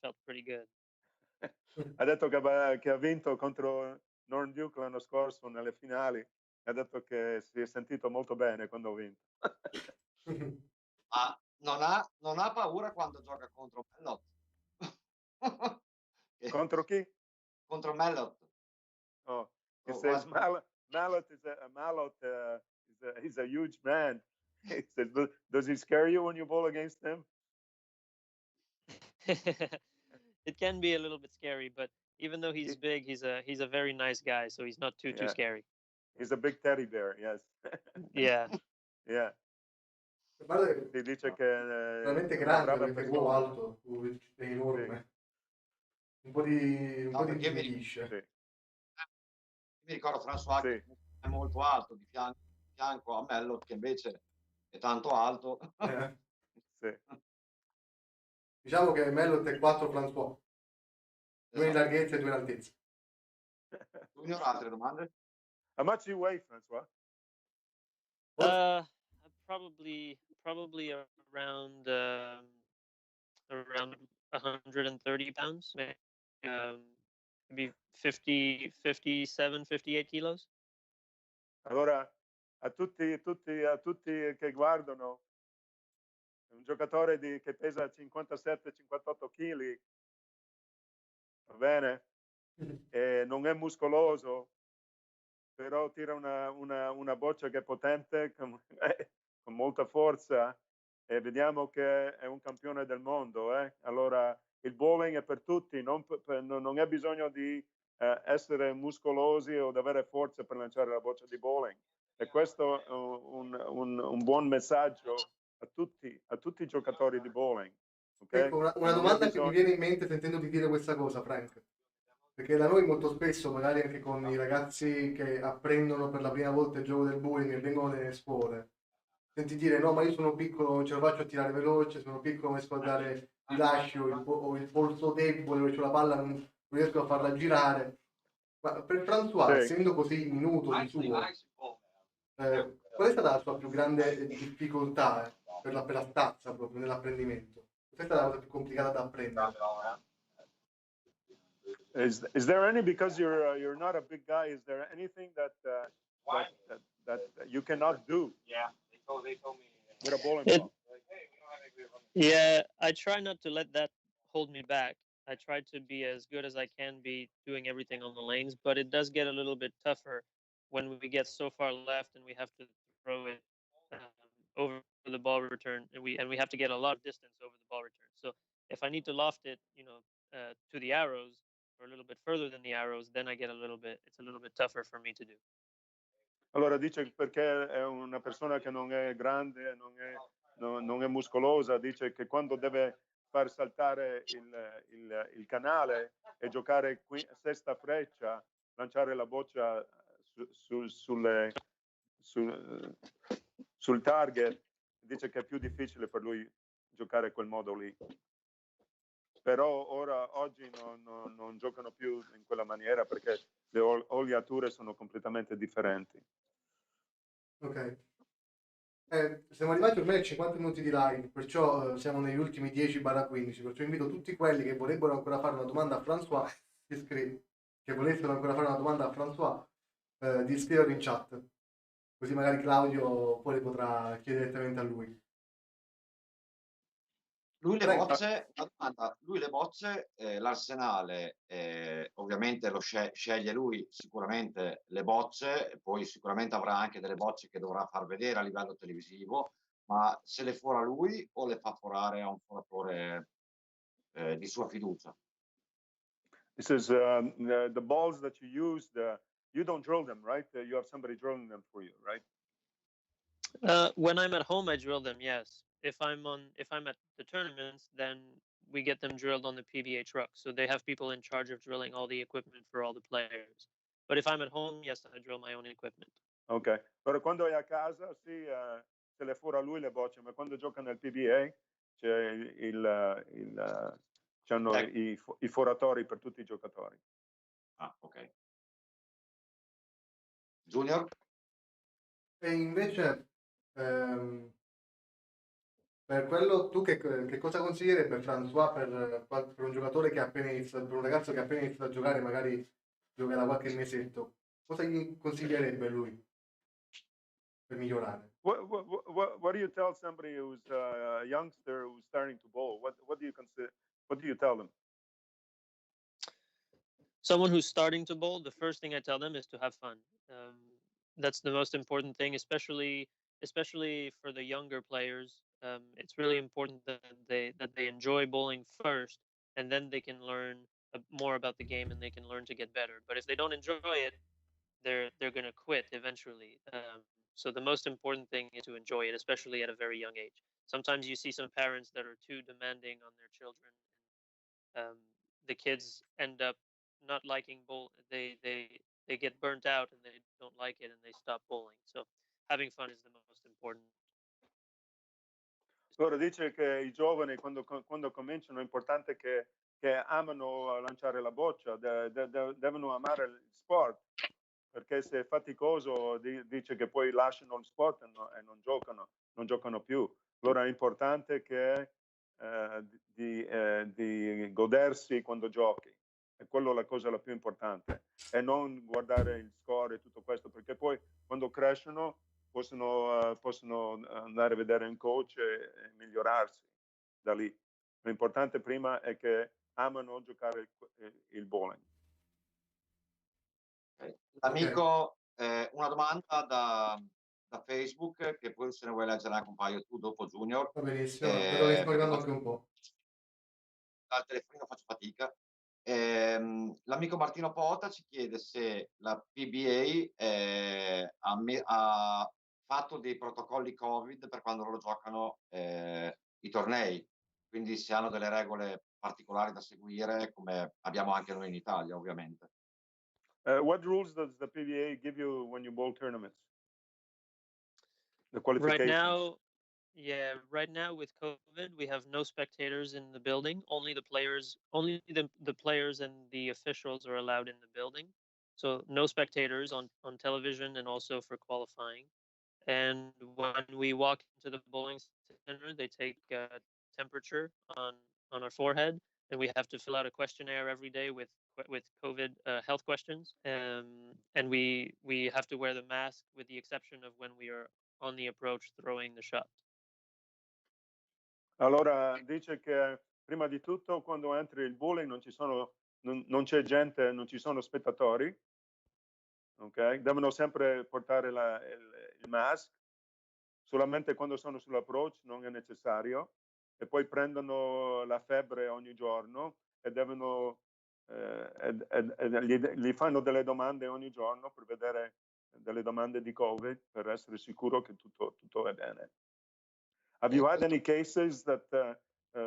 felt pretty good. Ha detto che ha vinto contro Norm Duke l'anno scorso nelle finali. Ha detto che si è sentito molto bene quando ha vinto. Ma non ha paura quando gioca contro Mellot. Contro chi? Contro Mellot. Oh, he says Mallet is a huge man. He says, does he scare you when you bowl against him? It can be a little bit scary, but even though he's big, he's a very nice guy, so he's not too scary. He's a big teddy bear, yes. Yeah. Yeah. Si dice che veramente è una brava grande, perché è persona. alto, è enorme. Sì. Un po' di intimidisce. Sì. Mi ricordo François che è molto alto di fianco a Mellot, che invece è tanto alto. Sì. Diciamo che Mellot è 4 François, 2 in larghezza e 2 in altezza. Junior, altre domande? How much you weigh, Francois? Probably around 130 pounds, maybe 57, 58 kilos. Allora, a tutti che guardano, un giocatore che pesa 57-58 kg, va bene? E non è muscoloso, però tira una boccia che è potente, con molta forza, e vediamo che è un campione del mondo. Allora, il bowling è per tutti, non è bisogno di essere muscolosi o di avere forza per lanciare la boccia di bowling. E questo è un buon messaggio a tutti i giocatori di bowling. Okay? Ecco, una domanda che mi viene in mente sentendoti dire questa cosa, Frank. Perché da noi molto spesso, magari anche con i ragazzi che apprendono per la prima volta il gioco del bowling e vengono nelle scuole, senti dire no, ma io sono piccolo, non ce la faccio a tirare veloce, sono piccolo, non riesco a dare i lasci, o il polso debole, dove c'ho la palla, non riesco a farla girare. Ma per François, essendo così minuto di suo, qual è stata la sua più grande difficoltà per la stazza proprio nell'apprendimento? Qual è stata la cosa più complicata da apprendere? Is there any, because you're not a big guy, is there anything that you cannot do? Yeah, they told me with a bowling ball? Yeah, I try not to let that hold me back. I try to be as good as I can be doing everything on the lanes, but it does get a little bit tougher when we get so far left and we have to throw it over the ball return, and we have to get a lot of distance over the ball return. So if I need to loft it, to the arrows or a little bit further than the arrows, then it's a little bit tougher for me to do. Allora dice perché è una persona che non è grande, non è muscolosa, dice che quando deve far saltare il canale e giocare sesta freccia, lanciare la boccia sul target, dice che è più difficile per lui giocare quel modo lì. Però oggi non giocano più in quella maniera perché le oliature sono completamente differenti. Ok. Siamo arrivati ormai a 50 minuti di live, perciò siamo negli ultimi 10/15, perciò invito tutti quelli che vorrebbero ancora fare una domanda a François che volessero ancora fare una domanda a François di iscriverlo in chat, così magari Claudio poi le potrà chiedere direttamente a lui. Lui le bocce, l'arsenale, ovviamente lo sceglie lui sicuramente le bocce, e poi sicuramente avrà anche delle bocce che dovrà far vedere a livello televisivo, ma se le fora lui o le fa forare a un foratore di sua fiducia? This is the balls that you use, you don't drill them, right? You have somebody drilling them for you, right? When I'm at home, I drill them. Yes. If I'm at the tournaments, then we get them drilled on the Pba truck. So they have people in charge of drilling all the equipment for all the players. But if I'm at home, yes, I drill my own equipment. Ok. Però quando è a casa, sì, se le fora lui le bocce, ma quando gioca nel PBA c'è C'hanno i foratori per tutti i giocatori. Ah, ok. Junior? E invece, per quello, tu che cosa consiglierebbe François per un giocatore che ha appena iniziato, per un ragazzo che ha appena iniziato a giocare, magari gioca da qualche mesetto? Cosa gli consiglierebbe lui per migliorare? What do you tell somebody who's a youngster who's starting to bowl? What do you consider? What do you tell them? Someone who's starting to bowl, the first thing I tell them is to have fun. That's the most important thing, especially for the younger players. It's really important that they enjoy bowling first, and then they can learn more about the game and they can learn to get better. But if they don't enjoy it, they're going to quit eventually. So the most important thing is to enjoy it, especially at a very young age. Sometimes you see some parents that are too demanding on their children. The kids end up not liking bowl. They get burnt out and they don't like it and they stop bowling. So having fun is the most important. Allora dice che i giovani quando cominciano è importante che amano lanciare la boccia, devono amare il sport, perché se è faticoso dice che poi lasciano il sport e non giocano più. Allora è importante che di godersi quando giochi, è quello la cosa la più importante, e non guardare il score e tutto questo, perché poi quando crescono possono andare a vedere un coach e migliorarsi da lì. L'importante prima è che amano giocare il bowling. L'amico, una domanda da Facebook, che poi se ne vuoi leggere anche un paio tu dopo, Junior. Va benissimo, vedo che sto arrivando anche un po'. Al telefonino faccio fatica. L'amico Martino Pota ci chiede se la PBA ha fatto dei protocolli Covid per quando loro giocano i tornei, quindi se hanno delle regole particolari da seguire, come abbiamo anche noi in Italia, ovviamente. What rules does the PBA give you when you bowl tournaments? The qualifications. Right now with COVID, we have no spectators in the building. Only the players and the officials are allowed in the building. So no spectators on television and also for qualifying. And when we walk into the bowling center, they take temperature on our forehead, and we have to fill out a questionnaire every day with COVID health questions. And we have to wear the mask with the exception of when we are on the approach throwing the shot. Allora dice che prima di tutto quando entri il bowling non c'è gente, non ci sono spettatori, ok? Devono sempre portare il mask, solamente quando sono sull'approach non è necessario, e poi prendono la febbre ogni giorno e devono gli fanno delle domande ogni giorno per vedere delle domande di Covid per essere sicuro che tutto è bene. Have you had any cases that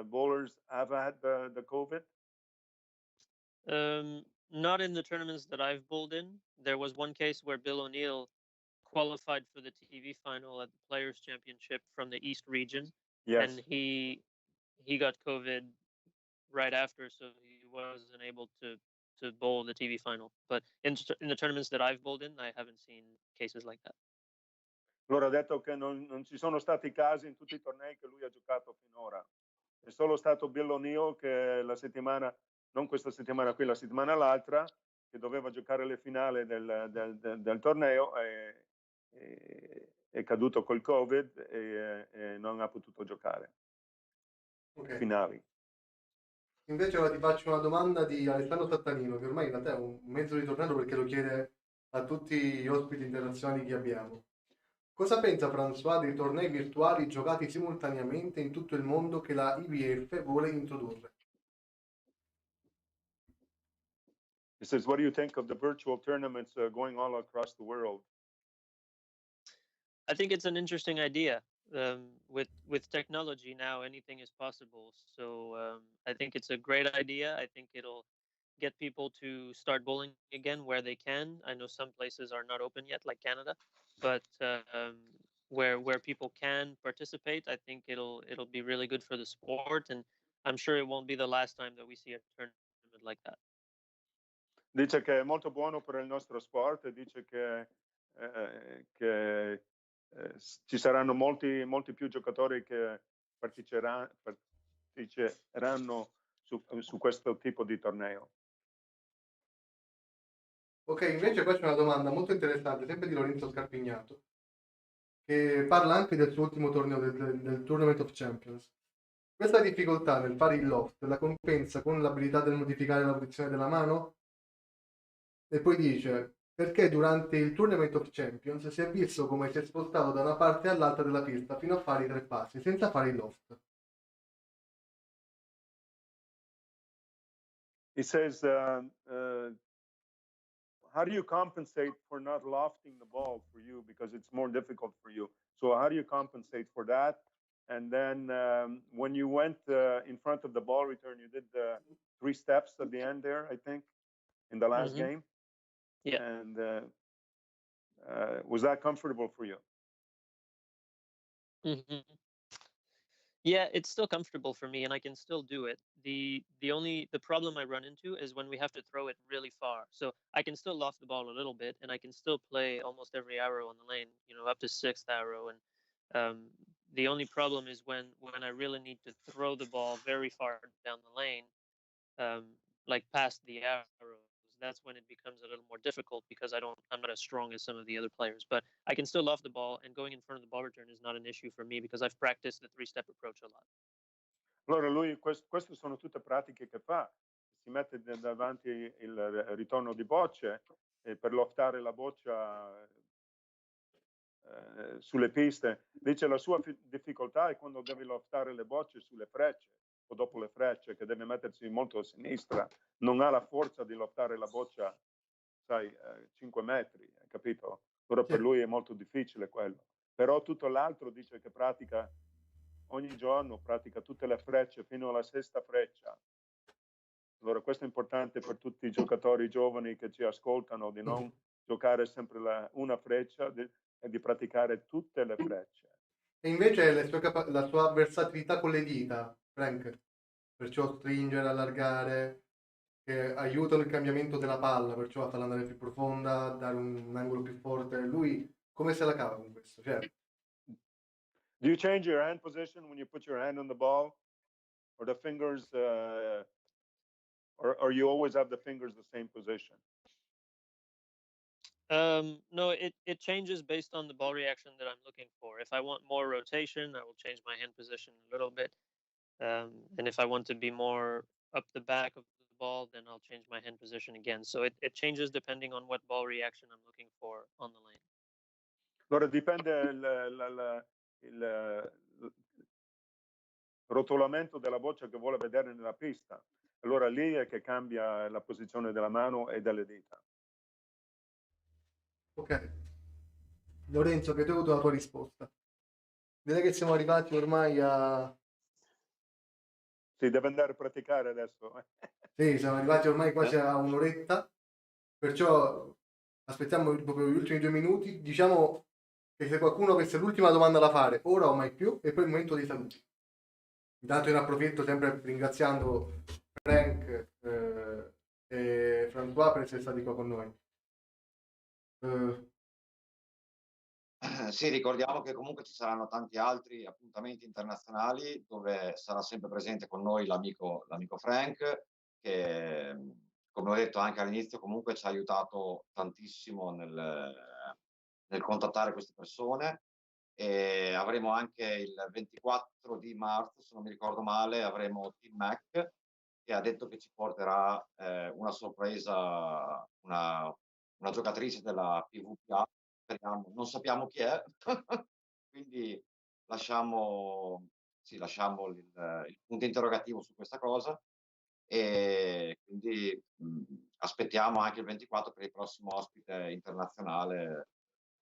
bowlers have had the COVID? Not in the tournaments that I've bowled in. There was one case where Bill O'Neill qualified for the TV final at the Players' Championship from the East region. Yes. And he got COVID right after, so he wasn't able to bowl the TV final. But in the tournaments that I've bowled in, I haven't seen cases like that. Allora ha detto che non ci sono stati casi in tutti i tornei che lui ha giocato finora. È solo stato Bill O'Neill che la settimana, non questa settimana qui, la settimana l'altra, che doveva giocare le finali del torneo, è caduto col Covid e non ha potuto giocare. Okay. Finali. Invece ora ti faccio una domanda di Alessandro Sattanino, che ormai in realtà è un mezzo ritornato perché lo chiede a tutti gli ospiti internazionali che abbiamo. Cosa pensa François dei tornei virtuali giocati simultaneamente in tutto il mondo che la IBF vuole introdurre? He says, what do you think of the virtual tournaments going all across the world? I think it's an interesting idea. With technology now, anything is possible. So I think it's a great idea. I think it'll get people to start bowling again where they can. I know some places are not open yet, like Canada, but where people can participate, I think it'll be really good for the sport. And I'm sure it won't be the last time that we see a tournament like that. Dice che è molto buono per il nostro sport, dice che ci saranno molti più giocatori che parteciperanno su questo tipo di torneo. Ok, invece qua c'è una domanda molto interessante, sempre di Lorenzo Scarpignato, che parla anche del suo ultimo torneo, del Tournament of Champions. Questa difficoltà nel fare il loft la compensa con l'abilità del modificare la posizione della mano? E poi dice, perché durante il Tournament of Champions si è visto come si è spostato da una parte all'altra della pista fino a fare i 3 passi, senza fare il loft. He says, how do you compensate for not lofting the ball for you, because it's more difficult for you? So how do you compensate for that? And then when you went in front of the ball return, you did 3 steps at the end there, I think, in the last game. Yeah. And was that comfortable for you? Yeah, it's still comfortable for me, and I can still do it. The problem I run into is when we have to throw it really far. So I can still loft the ball a little bit, and I can still play almost every arrow on the lane, up to 6th arrow. And the only problem is when I really need to throw the ball very far down the lane, like past the arrows. That's when it becomes a little more difficult, because I'm not as strong as some of the other players. But I can still loft the ball, and going in front of the ball return is not an issue for me, because I've practiced the 3-step approach a lot. Allora lui, queste sono tutte pratiche che fa, si mette davanti il ritorno di bocce per loftare la boccia sulle piste. Dice la sua difficoltà è quando deve loftare le bocce sulle frecce o dopo le frecce, che deve mettersi molto a sinistra, non ha la forza di loftare la boccia, sai, 5 metri, capito? Allora per lui è molto difficile quello. Però tutto l'altro dice che pratica ogni giorno, pratica tutte le frecce fino alla 6ª freccia. Allora questo è importante per tutti i giocatori giovani che ci ascoltano, di non giocare sempre una freccia e di praticare tutte le frecce. E invece la sua versatilità con le dita, Frank, perciò stringere, allargare, che aiutano il cambiamento della palla, perciò a farla andare più profonda, dare un angolo più forte. Lui come se la cava con questo? Cioè, do you change your hand position when you put your hand on the ball, or the fingers, or you always have the fingers the same position? No, it changes based on the ball reaction that I'm looking for. If I want more rotation, I will change my hand position a little bit. And if I want to be more up the back of the ball, then I'll change my hand position again. So it changes depending on what ball reaction I'm looking for on the lane. Allora dipende il rotolamento della boccia che vuole vedere nella pista. Allora lì è che cambia la posizione della mano e delle dita. ok. Lorenzo, che tu hai avuto la tua risposta. Direi che siamo arrivati ormai a... Si deve andare a praticare adesso. Sì, siamo arrivati ormai quasi a un'oretta, perciò aspettiamo proprio gli ultimi 2 minuti. Diciamo che se qualcuno avesse l'ultima domanda da fare, ora o mai più, e poi il momento dei saluti. Intanto io ne approfitto sempre ringraziando Frank e Francoise per essere stati qua con noi. Sì, ricordiamo che comunque ci saranno tanti altri appuntamenti internazionali dove sarà sempre presente con noi l'amico Frank, che come ho detto anche all'inizio comunque ci ha aiutato tantissimo nel contattare queste persone. E avremo anche il 24 di marzo, se non mi ricordo male, avremo Team Mac, che ha detto che ci porterà una sorpresa, una giocatrice della PvPA. Non sappiamo chi è, quindi lasciamo il punto interrogativo su questa cosa, e quindi aspettiamo anche il 24 per il prossimo ospite internazionale,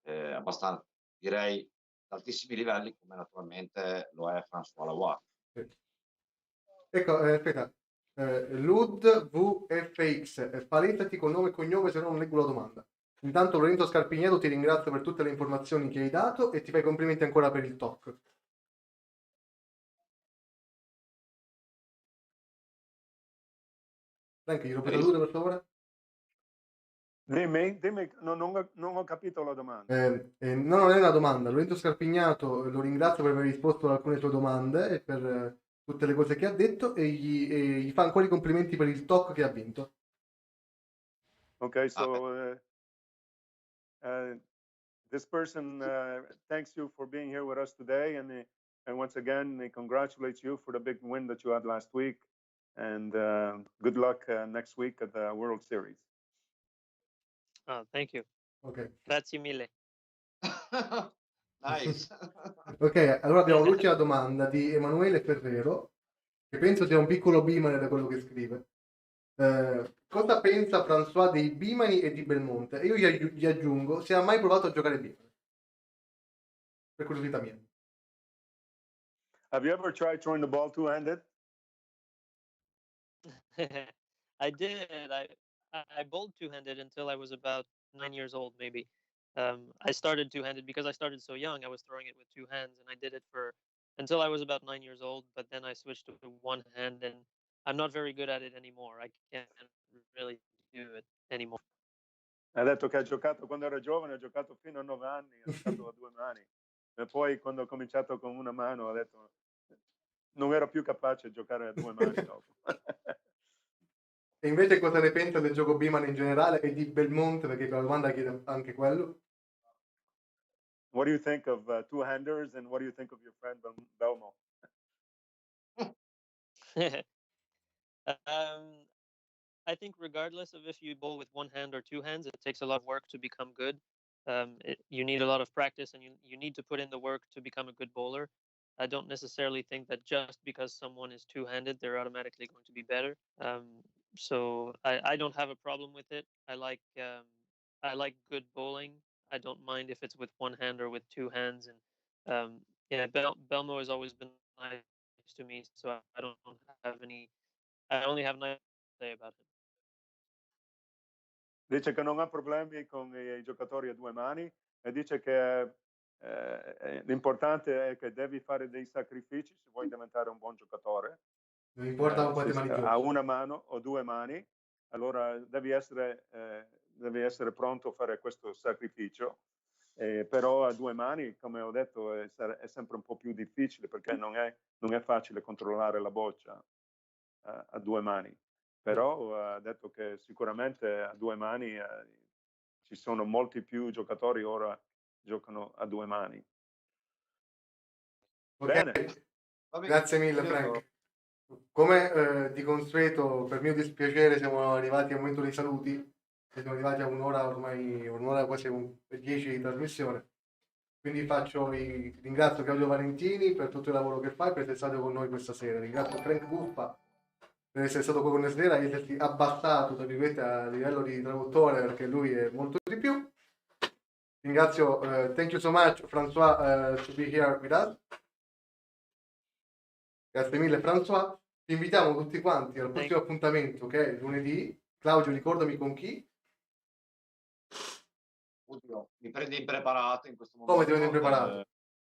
abbastanza, direi, altissimi livelli, come naturalmente lo è Francoise Lavoie. Ecco, aspetta, Lud VFX, palesati con nome e cognome se no non leggo la domanda. Intanto Lorenzo Scarpigneto ti ringrazio per tutte le informazioni che hai dato e ti fai complimenti ancora per il talk. Frank, gli ripeto due per favore? Dimmi, non ho capito la domanda. No, non è una domanda. Lorenzo Scarpignato lo ringrazio per aver risposto ad alcune sue domande e per tutte le cose che ha detto e gli fa ancora i complimenti per il talk che ha vinto. Okay, so this person thanks you for being here with us today, and once again he congratulates you for the big win that you had last week, and good luck next week at the World Series. Oh, thank you. Ok. Grazie mille. Nice. Ok, allora abbiamo l'ultima domanda di Emanuele Ferrero, che penso sia un piccolo bimane da quello che scrive. Cosa pensa François dei bimani e di Belmonte? E io gli aggiungo, se ha mai provato a giocare bimane. Per curiosità mia. Have you ever tried throwing the ball two-handed? I did. I bowled two-handed until I was about 9 years old, maybe. I started two-handed because I started so young. I was throwing it with two hands, and I did it until I was about 9 years old. But then I switched to one hand, and I'm not very good at it anymore. I can't really do it anymore. Ha detto che ha giocato quando era giovane, ha giocato fino a 9 anni, ha giocato a due mani. E poi quando ha cominciato con una mano ha detto non era più capace di giocare a due mani dopo. E invece cosa ne pensa del gioco bimane in generale e di Belmonte, perché la domanda chiede anche quello. What do you think of two-handers, and what do you think of your friend Belmo? I think regardless of if you bowl with one hand or two hands, it takes a lot of work to become good. You need a lot of practice, and you need to put in the work to become a good bowler. I don't necessarily think that just because someone is two-handed, they're automatically going to be better. So I don't have a problem with it. I like good bowling. I don't mind if it's with one hand or with two hands. And yeah, Belmo has always been nice to me, so I don't have any. I only have nice to say about it. Dice che non ha problemi con i giocatori a due mani e dice che l'importante è che devi fare dei sacrifici se vuoi diventare un buon giocatore. Non importa quante mani giochi. A una mano o due mani, allora devi essere pronto a fare questo sacrificio. Però a due mani, come ho detto, è sempre un po' più difficile perché non è facile controllare la boccia a due mani. Però ha detto che sicuramente a due mani ci sono molti più giocatori ora giocano a due mani. Okay. Bene. Grazie mille Frank. Come di consueto, per mio dispiacere siamo arrivati al momento dei saluti. Siamo arrivati a un'ora quasi 10 di trasmissione. Quindi ringrazio Claudio Valentini per tutto il lavoro che fai, per essere stato con noi questa sera. Ringrazio Frank Buffa per essere stato con noi stasera e essersi abbassato tra virgolette a livello di traduttore, perché lui è molto di più. Ringrazio, thank you so much François to be here with us. Grazie mille François. Ti invitiamo tutti quanti al prossimo appuntamento che è lunedì. Claudio, ricordami con chi? Oddio, mi prendi impreparato in questo momento. Come ti prendi impreparato?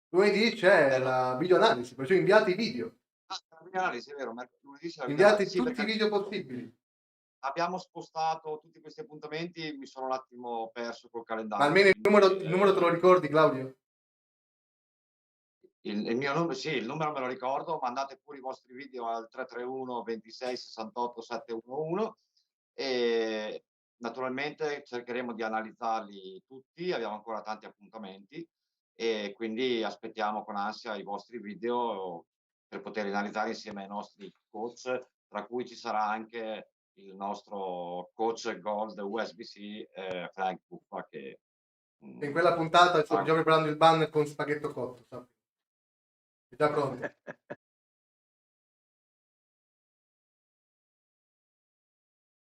Lunedì c'è la video analisi, perciò inviate i video. La video analisi, è vero, lunedì c'è la video Inviate analisi, tutti i video possibili. Abbiamo spostato tutti questi appuntamenti, mi sono un attimo perso col calendario. Ma almeno il numero te lo ricordi, Claudio? Il mio numero, sì, il numero me lo ricordo, mandate pure i vostri video al 331 26 68 711 e naturalmente cercheremo di analizzarli tutti, abbiamo ancora tanti appuntamenti e quindi aspettiamo con ansia i vostri video per poterli analizzare insieme ai nostri coach, tra cui ci sarà anche il nostro coach Gold USBC Frank Buffa che in quella puntata sto già preparando il banner con spaghetto cotto, sappi. È già pronto.